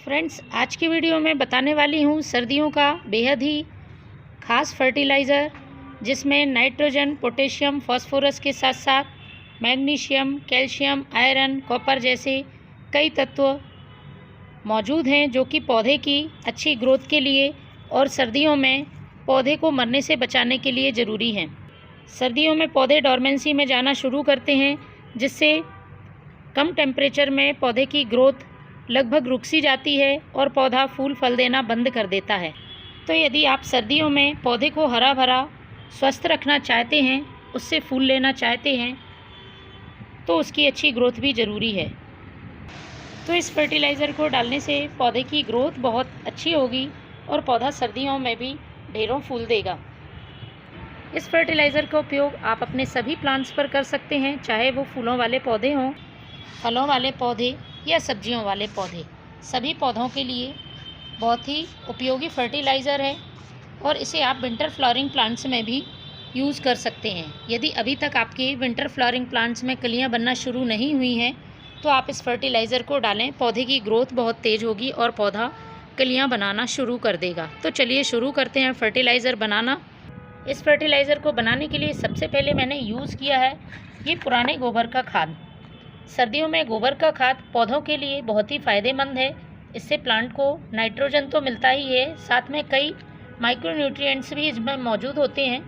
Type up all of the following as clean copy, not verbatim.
Friends, आज की video में बताने वाली हूँ सर्दियों का बेहद ही ख़ास फर्टिलाइज़र, जिसमें नाइट्रोजन, पोटेशियम, फास्फोरस के साथ साथ मैग्नीशियम, कैल्शियम, आयरन, कॉपर जैसे कई तत्व मौजूद हैं, जो कि पौधे की अच्छी ग्रोथ के लिए और सर्दियों में पौधे को मरने से बचाने के लिए ज़रूरी हैं। सर्दियों में पौधे डॉर्मेंसी में जाना शुरू करते हैं, जिससे कम टेम्परेचर में पौधे की ग्रोथ लगभग रुक सी जाती है और पौधा फूल फल देना बंद कर देता है। तो यदि आप सर्दियों में पौधे को हरा भरा स्वस्थ रखना चाहते हैं, उससे फूल लेना चाहते हैं, तो उसकी अच्छी ग्रोथ भी ज़रूरी है। तो इस फर्टिलाइज़र को डालने से पौधे की ग्रोथ बहुत अच्छी होगी और पौधा सर्दियों में भी ढेरों फूल देगा। इस फर्टिलाइज़र का उपयोग आप अपने सभी प्लांट्स पर कर सकते हैं, चाहे वो फूलों वाले पौधे हों, फलों वाले पौधे या सब्जियों वाले पौधे। सभी पौधों के लिए बहुत ही उपयोगी फर्टिलाइज़र है और इसे आप विंटर फ्लावरिंग प्लांट्स में भी यूज़ कर सकते हैं। यदि अभी तक आपके विंटर फ्लावरिंग प्लांट्स में कलियां बनना शुरू नहीं हुई हैं, तो आप इस फर्टिलाइज़र को डालें। पौधे की ग्रोथ बहुत तेज़ होगी और पौधा कलियां बनाना शुरू कर देगा। तो चलिए शुरू करते हैं फर्टिलाइज़र बनाना। इस फर्टिलाइज़र को बनाने के लिए सबसे पहले मैंने यूज़ किया है ये पुराने गोबर का खाद। सर्दियों में गोबर का खाद पौधों के लिए बहुत ही फ़ायदेमंद है। इससे प्लांट को नाइट्रोजन तो मिलता ही है, साथ में कई माइक्रोन्यूट्रिएंट्स भी इसमें मौजूद होते हैं,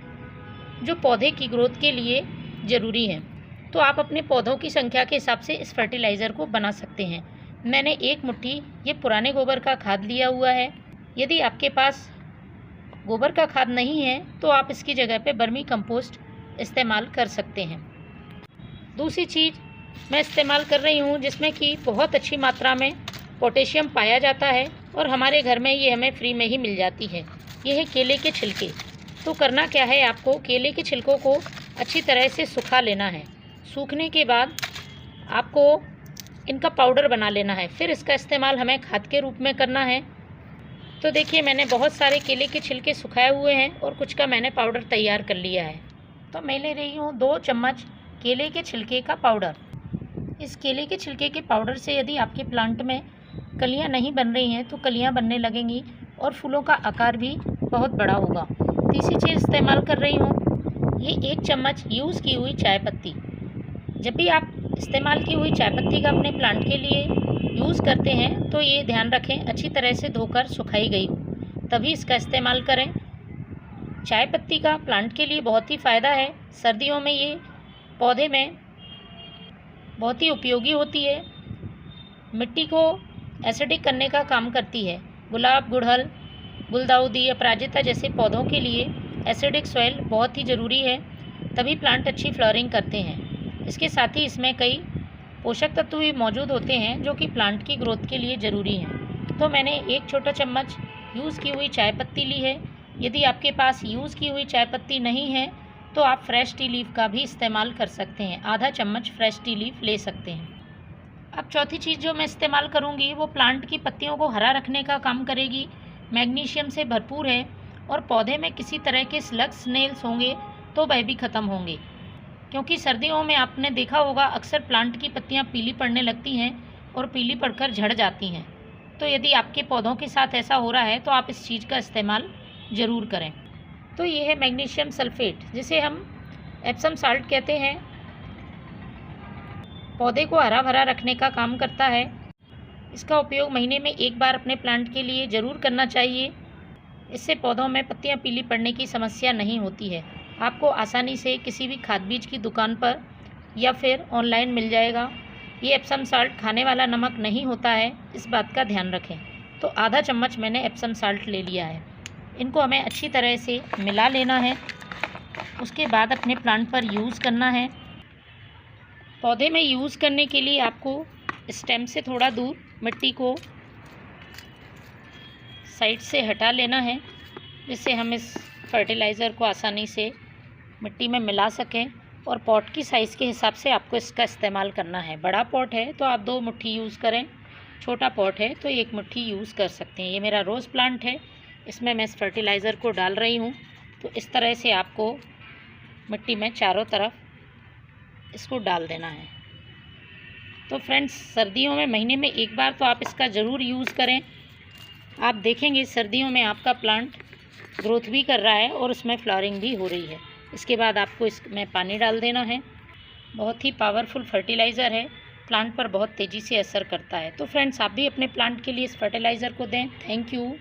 जो पौधे की ग्रोथ के लिए ज़रूरी हैं। तो आप अपने पौधों की संख्या के हिसाब से इस फर्टिलाइज़र को बना सकते हैं। मैंने 1 मुट्ठी ये पुराने गोबर का खाद लिया हुआ है। यदि आपके पास गोबर का खाद नहीं है, तो आप इसकी जगह पे वर्मी कंपोस्ट इस्तेमाल कर सकते हैं। दूसरी चीज़ मैं इस्तेमाल कर रही हूँ, जिसमें कि बहुत अच्छी मात्रा में पोटेशियम पाया जाता है और हमारे घर में ये हमें फ्री में ही मिल जाती है। ये है केले के छिलके। तो करना क्या है, आपको केले के छिलकों को अच्छी तरह से सुखा लेना है। सूखने के बाद आपको इनका पाउडर बना लेना है, फिर इसका इस्तेमाल हमें खाद के रूप में करना है। तो देखिए, मैंने बहुत सारे केले के छिलके सुखाए हुए हैं और कुछ का मैंने पाउडर तैयार कर लिया है। तो मैं ले रही हूँ 2 चम्मच केले के छिलके का पाउडर। इस केले के छिलके के पाउडर से यदि आपके प्लांट में कलियां नहीं बन रही हैं, तो कलियां बनने लगेंगी और फूलों का आकार भी बहुत बड़ा होगा। तीसरी चीज़ इस्तेमाल कर रही हूँ ये 1 चम्मच यूज़ की हुई चाय पत्ती। जब भी आप इस्तेमाल की हुई चाय पत्ती का अपने प्लांट के लिए यूज़ करते हैं, तो ये ध्यान रखें अच्छी तरह से धोकर सुखाई गई हो, तभी इसका इस्तेमाल करें। चाय पत्ती का प्लांट के लिए बहुत ही फ़ायदा है। सर्दियों में ये पौधे में बहुत ही उपयोगी होती है। मिट्टी को एसिडिक करने का काम करती है। गुलाब, गुड़हल, गुलदाउदी, अपराजिता जैसे पौधों के लिए एसिडिक सॉइल बहुत ही ज़रूरी है, तभी प्लांट अच्छी फ्लावरिंग करते हैं। इसके साथ ही इसमें कई पोषक तत्व भी मौजूद होते हैं, जो कि प्लांट की ग्रोथ के लिए ज़रूरी हैं। तो मैंने 1 छोटा चम्मच यूज़ की हुई चाय पत्ती ली है। यदि आपके पास यूज़ की हुई चाय पत्ती नहीं है, तो आप फ्रेश टी लीफ का भी इस्तेमाल कर सकते हैं। आधा चम्मच फ्रेश टी लीफ ले सकते हैं। अब चौथी चीज़ जो मैं इस्तेमाल करूँगी, वो प्लांट की पत्तियों को हरा रखने का काम करेगी। मैग्नीशियम से भरपूर है और पौधे में किसी तरह के स्लग्स, स्नेल्स होंगे तो वह भी ख़त्म होंगे, क्योंकि सर्दियों में आपने देखा होगा अक्सर प्लांट की पत्तियाँ पीली पड़ने लगती हैं और पीली पड़कर झड़ जाती हैं। तो यदि आपके पौधों के साथ ऐसा हो रहा है, तो आप इस चीज़ का इस्तेमाल ज़रूर करें। तो ये है मैग्नीशियम सल्फेट, जिसे हम एप्सम साल्ट कहते हैं। पौधे को हरा भरा रखने का काम करता है। इसका उपयोग महीने में 1 बार अपने प्लांट के लिए ज़रूर करना चाहिए। इससे पौधों में पत्तियां पीली पड़ने की समस्या नहीं होती है। आपको आसानी से किसी भी खाद बीज की दुकान पर या फिर ऑनलाइन मिल जाएगा। ये एप्सम साल्ट खाने वाला नमक नहीं होता है, इस बात का ध्यान रखें। तो आधा चम्मच मैंने एप्सम साल्ट ले लिया है। इनको हमें अच्छी तरह से मिला लेना है, उसके बाद अपने प्लांट पर यूज़ करना है। पौधे में यूज़ करने के लिए आपको स्टेम से थोड़ा दूर मिट्टी को साइड से हटा लेना है, जिससे हम इस फर्टिलाइज़र को आसानी से मिट्टी में मिला सकें। और पॉट की साइज़ के हिसाब से आपको इसका इस्तेमाल करना है। बड़ा पॉट है तो आप 2 मुट्ठी यूज़ करें, छोटा पॉट है तो 1 मुट्ठी यूज़ कर सकते हैं। ये मेरा रोज़ प्लांट है, इसमें मैं इस फर्टिलाइज़र को डाल रही हूँ। तो इस तरह से आपको मिट्टी में चारों तरफ इसको डाल देना है। तो फ्रेंड्स सर्दियों में महीने में एक बार तो आप इसका ज़रूर यूज़ करें। आप देखेंगे सर्दियों में आपका प्लांट ग्रोथ भी कर रहा है और उसमें फ्लावरिंग भी हो रही है। इसके बाद आपको इसमें पानी डाल देना है। बहुत ही पावरफुल फर्टिलाइज़र है, प्लांट पर बहुत तेज़ी से असर करता है। तो फ्रेंड्स आप भी अपने प्लांट के लिए इस फर्टिलाइज़र को दें। Thank you.